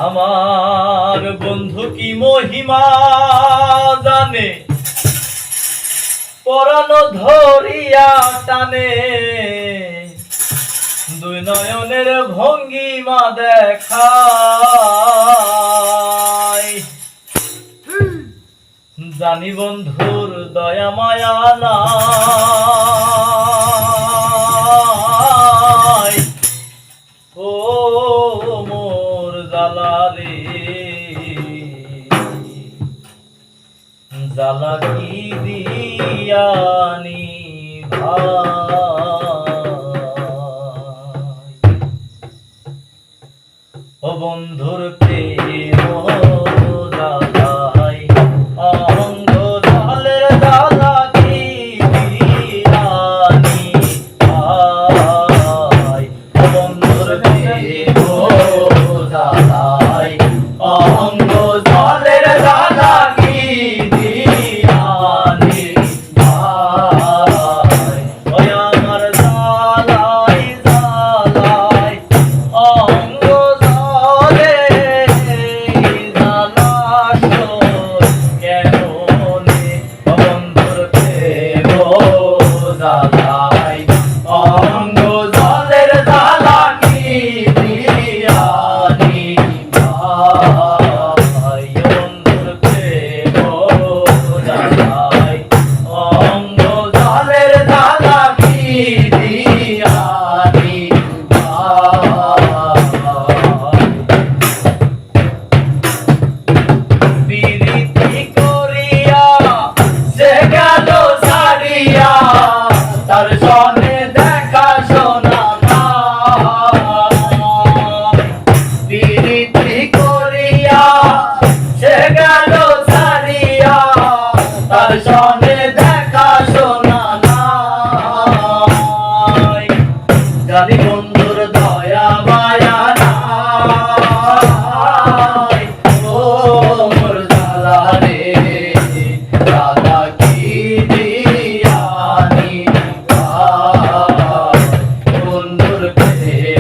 আমার বন্ধু কি মহিমা জানে, পরাণ ধরিয়া টানে, দুই নয়নের ভঙ্গিমা দেখায়। জানি বন্ধুর দয়া মায়া নাই, ও মোর জালারে জালা কি দিয়ানি ভাই। ও বন্ধুর প্রেম জালাই অঙ্গ জালের জালা কি দিয়ানি ভাই। ও বন্ধুর প্রেম জালাই অঙ্গ জালের জালা কি দিয়ানি ভাই। ওই আমার জালাই জালাই অঙ্গ জালে জালা কেমনে। ও বন্ধুর প্রেম জালাই অঙ্গ জালের জালা কি দিয়ানি ভাই। বন্ধুর প্রেম জালাই অঙ্গ জালের জালা কি দিয়ানি বিরীতি করিয়া সে গেল ছাড়িয়া, তার সনে দেখা শোনা নাই। বিরীতি করিয়া সে গেল ছাড়িয়া, তার সনে দেখা শোনা নাই। জানি বন্ধুর দয়া মায়া নাই, ও মোর জালারে জালা কি দিয়ানি ভাই। বন্ধুর প্রেম